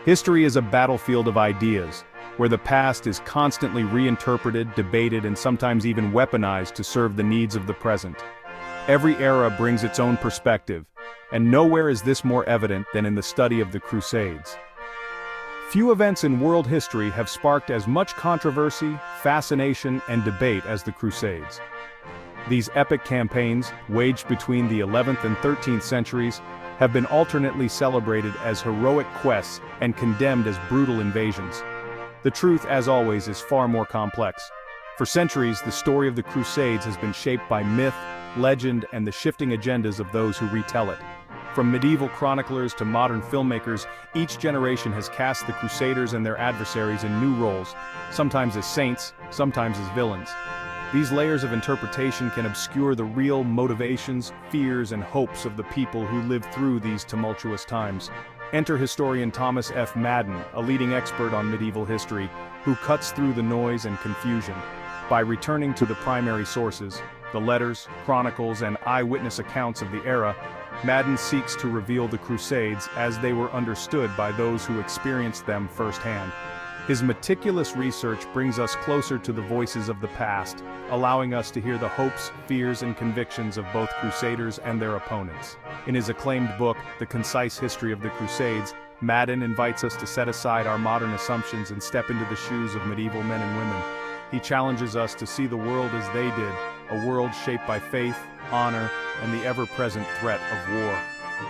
History is a battlefield of ideas, where the past is constantly reinterpreted, debated, and sometimes even weaponized to serve the needs of the present. Every era brings its own perspective, and nowhere is this more evident than in the study of the Crusades. Few events in world history have sparked as much controversy, fascination, and debate as the Crusades. These epic campaigns, waged between the 11th and 13th centuries, have been alternately celebrated as heroic quests and condemned as brutal invasions. The truth, as always, is far more complex. For centuries, the story of the Crusades has been shaped by myth, legend, and the shifting agendas of those who retell it. From medieval chroniclers to modern filmmakers, each generation has cast the Crusaders and their adversaries in new roles, sometimes as saints, sometimes as villains. These layers of interpretation can obscure the real motivations, fears, and hopes of the people who lived through these tumultuous times. Enter historian Thomas F. Madden, a leading expert on medieval history, who cuts through the noise and confusion. By returning to the primary sources, the letters, chronicles, and eyewitness accounts of the era, Madden seeks to reveal the Crusades as they were understood by those who experienced them firsthand. His meticulous research brings us closer to the voices of the past, allowing us to hear the hopes, fears, and convictions of both Crusaders and their opponents. In his acclaimed book, The Concise History of the Crusades, Madden invites us to set aside our modern assumptions and step into the shoes of medieval men and women. He challenges us to see the world as they did, a world shaped by faith, honor, and the ever-present threat of war.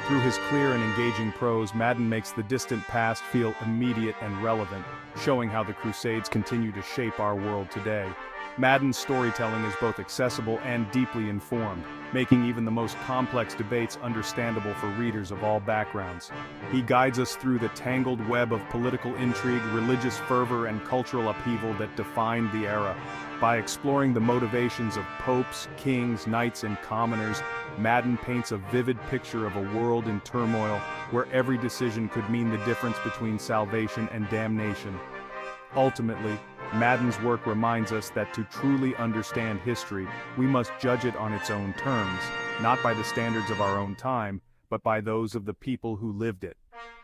Through his clear and engaging prose, Madden makes the distant past feel immediate and relevant, showing how the Crusades continue to shape our world today. Madden's storytelling is both accessible and deeply informed, making even the most complex debates understandable for readers of all backgrounds. He guides us through the tangled web of political intrigue, religious fervor, and cultural upheaval that defined the era. By exploring the motivations of popes, kings, knights, and commoners, Madden paints a vivid picture of a world in turmoil where every decision could mean the difference between salvation and damnation. Ultimately, Madden's work reminds us that to truly understand history, we must judge it on its own terms, not by the standards of our own time, but by those of the people who lived it.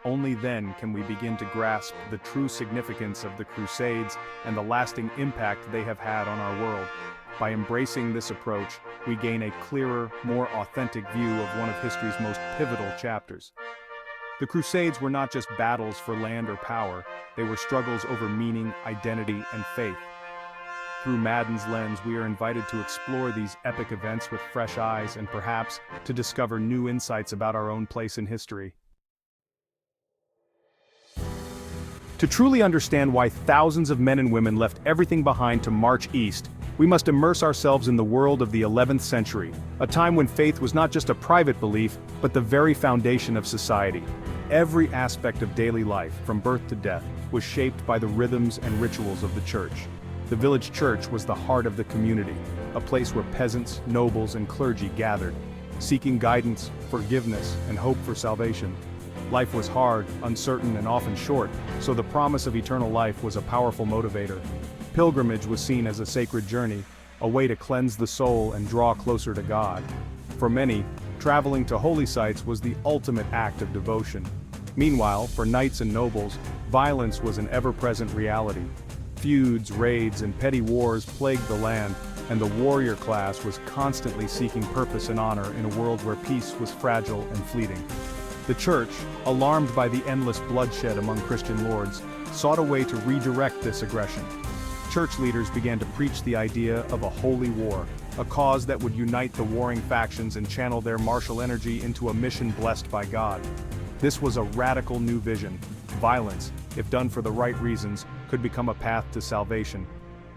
Only then can we begin to grasp the true significance of the Crusades and the lasting impact they have had on our world. By embracing this approach, we gain a clearer, more authentic view of one of history's most pivotal chapters. The Crusades were not just battles for land or power, they were struggles over meaning, identity, and faith. Through Madden's lens, we are invited to explore these epic events with fresh eyes and perhaps to discover new insights about our own place in history. To truly understand why thousands of men and women left everything behind to march east, we must immerse ourselves in the world of the 11th century, a time when faith was not just a private belief, but the very foundation of society. Every aspect of daily life, from birth to death, was shaped by the rhythms and rituals of the church. The village church was the heart of the community, a place where peasants, nobles, and clergy gathered, seeking guidance, forgiveness, and hope for salvation. Life was hard, uncertain, and often short, so the promise of eternal life was a powerful motivator. Pilgrimage was seen as a sacred journey, a way to cleanse the soul and draw closer to God. For many, traveling to holy sites was the ultimate act of devotion. Meanwhile, for knights and nobles, violence was an ever-present reality. Feuds, raids, and petty wars plagued the land, and the warrior class was constantly seeking purpose and honor in a world where peace was fragile and fleeting. The church, alarmed by the endless bloodshed among Christian lords, sought a way to redirect this aggression. Church leaders began to preach the idea of a holy war, a cause that would unite the warring factions and channel their martial energy into a mission blessed by God. This was a radical new vision. Violence, if done for the right reasons, could become a path to salvation.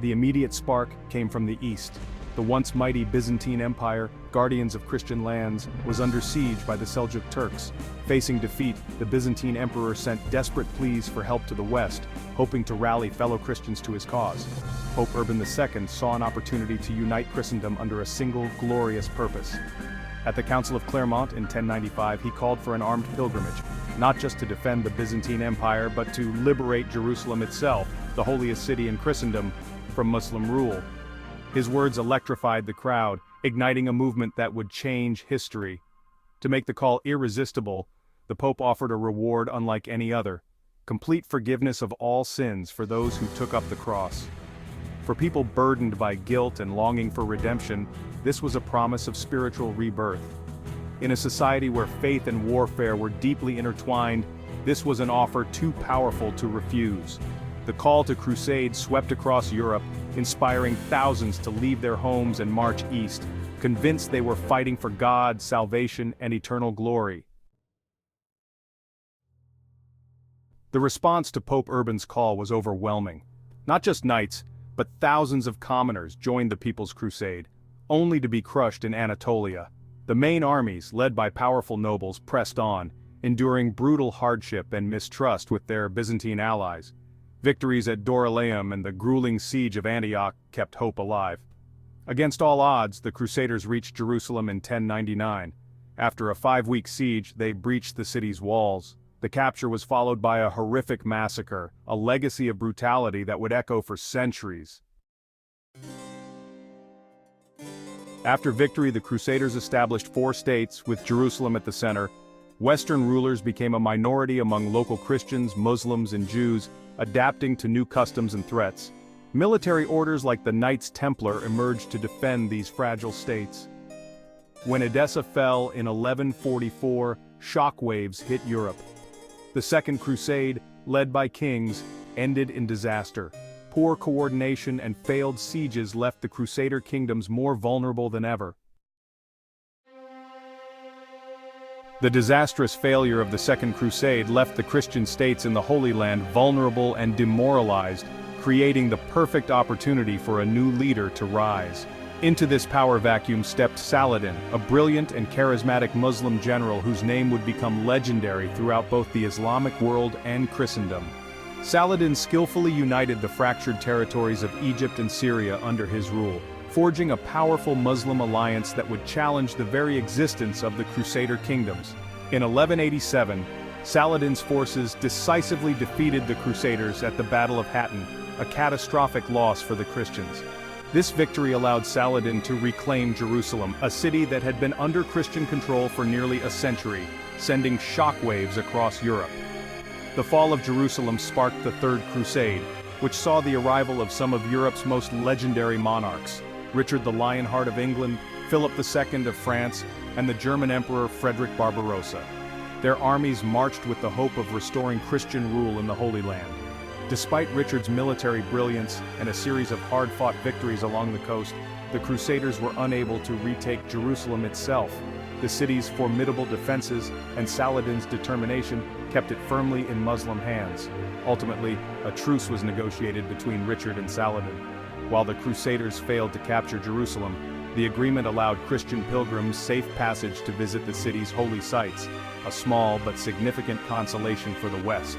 The immediate spark came from the east. The once mighty Byzantine Empire, guardians of Christian lands, was under siege by the Seljuk Turks. Facing defeat, the Byzantine emperor sent desperate pleas for help to the west, hoping to rally fellow Christians to his cause. Pope Urban II saw an opportunity to unite Christendom under a single, glorious purpose. At the Council of Clermont in 1095, he called for an armed pilgrimage, not just to defend the Byzantine Empire, but to liberate Jerusalem itself, the holiest city in Christendom, from Muslim rule. His words electrified the crowd, igniting a movement that would change history. To make the call irresistible, the Pope offered a reward unlike any other: complete forgiveness of all sins for those who took up the cross. For people burdened by guilt and longing for redemption, this was a promise of spiritual rebirth. In a society where faith and warfare were deeply intertwined, this was an offer too powerful to refuse. The call to crusade swept across Europe, inspiring thousands to leave their homes and march east, convinced they were fighting for God, salvation, and eternal glory. The response to Pope Urban's call was overwhelming. Not just knights, but thousands of commoners joined the People's Crusade, only to be crushed in Anatolia. The main armies, led by powerful nobles, pressed on, enduring brutal hardship and mistrust with their Byzantine allies. Victories at Dorylaeum and the grueling siege of Antioch kept hope alive. Against all odds, the Crusaders reached Jerusalem in 1099. After a 5-week siege, they breached the city's walls. The capture was followed by a horrific massacre, a legacy of brutality that would echo for centuries. After victory, the Crusaders established 4 states, with Jerusalem at the center. Western rulers became a minority among local Christians, Muslims, and Jews, adapting to new customs and threats. Military orders like the Knights Templar emerged to defend these fragile states. When Edessa fell in 1144, shockwaves hit Europe. The Second Crusade, led by kings, ended in disaster. Poor coordination and failed sieges left the Crusader kingdoms more vulnerable than ever. The disastrous failure of the Second Crusade left the Christian states in the Holy Land vulnerable and demoralized, creating the perfect opportunity for a new leader to rise. Into this power vacuum stepped Saladin, a brilliant and charismatic Muslim general whose name would become legendary throughout both the Islamic world and Christendom. Saladin skillfully united the fractured territories of Egypt and Syria under his rule, forging a powerful Muslim alliance that would challenge the very existence of the Crusader kingdoms. In 1187, Saladin's forces decisively defeated the Crusaders at the Battle of Hattin, a catastrophic loss for the Christians. This victory allowed Saladin to reclaim Jerusalem, a city that had been under Christian control for nearly a century, sending shockwaves across Europe. The fall of Jerusalem sparked the Third Crusade, which saw the arrival of some of Europe's most legendary monarchs: Richard the Lionheart of England, Philip II of France, and the German Emperor Frederick Barbarossa. Their armies marched with the hope of restoring Christian rule in the Holy Land. Despite Richard's military brilliance and a series of hard-fought victories along the coast, the Crusaders were unable to retake Jerusalem itself. The city's formidable defenses and Saladin's determination kept it firmly in Muslim hands. Ultimately, a truce was negotiated between Richard and Saladin. While the Crusaders failed to capture Jerusalem, the agreement allowed Christian pilgrims safe passage to visit the city's holy sites, a small but significant consolation for the West.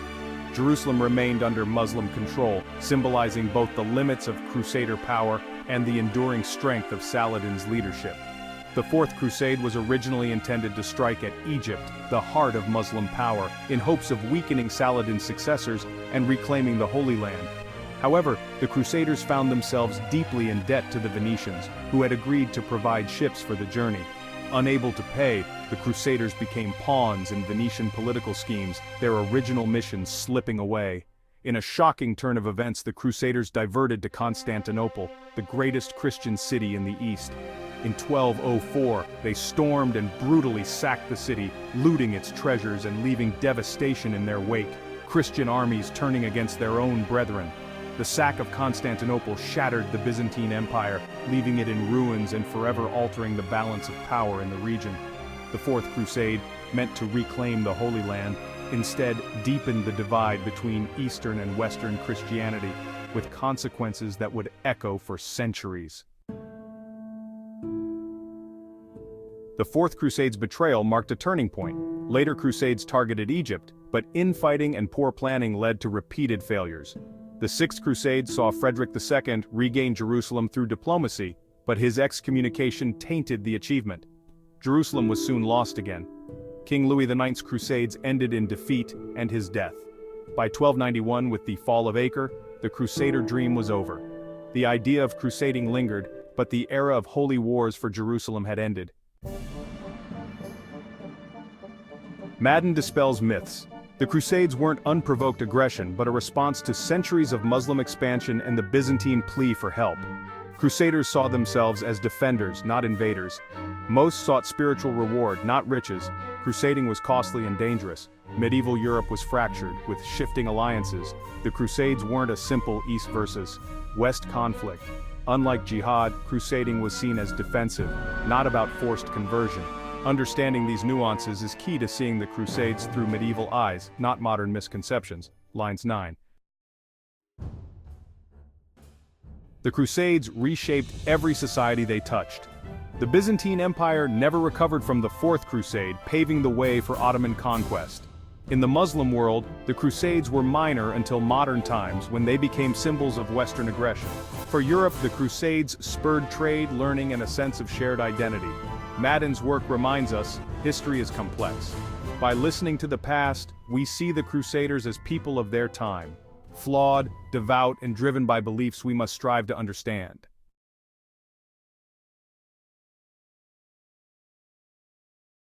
Jerusalem remained under Muslim control, symbolizing both the limits of Crusader power and the enduring strength of Saladin's leadership. The Fourth Crusade was originally intended to strike at Egypt, the heart of Muslim power, in hopes of weakening Saladin's successors and reclaiming the Holy Land. However, the Crusaders found themselves deeply in debt to the Venetians, who had agreed to provide ships for the journey. Unable to pay, the Crusaders became pawns in Venetian political schemes, their original mission slipping away. In a shocking turn of events, the Crusaders diverted to Constantinople, the greatest Christian city in the East. In 1204, they stormed and brutally sacked the city, looting its treasures and leaving devastation in their wake, Christian armies turning against their own brethren. The sack of Constantinople shattered the Byzantine Empire, leaving it in ruins and forever altering the balance of power in the region. The Fourth Crusade, meant to reclaim the Holy Land, instead deepened the divide between Eastern and Western Christianity, with consequences that would echo for centuries. The Fourth Crusade's betrayal marked a turning point. Later crusades targeted Egypt, but infighting and poor planning led to repeated failures. The Sixth Crusade saw Frederick II regain Jerusalem through diplomacy, but his excommunication tainted the achievement. Jerusalem was soon lost again. King Louis IX's crusades ended in defeat and his death. By 1291, with the fall of Acre, the Crusader dream was over. The idea of crusading lingered, but the era of holy wars for Jerusalem had ended. Madden dispels myths. The Crusades weren't unprovoked aggression but a response to centuries of Muslim expansion and the Byzantine plea for help. Crusaders saw themselves as defenders, not invaders. Most sought spiritual reward, not riches. Crusading was costly and dangerous. Medieval Europe was fractured, with shifting alliances. The Crusades weren't a simple East versus West conflict. Unlike jihad, crusading was seen as defensive, not about forced conversion. Understanding these nuances is key to seeing the Crusades through medieval eyes, not modern misconceptions. Lines 9. The Crusades reshaped every society they touched. The Byzantine Empire never recovered from the Fourth Crusade, paving the way for Ottoman conquest. In the Muslim world, the Crusades were minor until modern times when they became symbols of Western aggression. For Europe, the Crusades spurred trade, learning, and a sense of shared identity. Madden's work reminds us, history is complex. By listening to the past, we see the Crusaders as people of their time. Flawed, devout, and driven by beliefs we must strive to understand.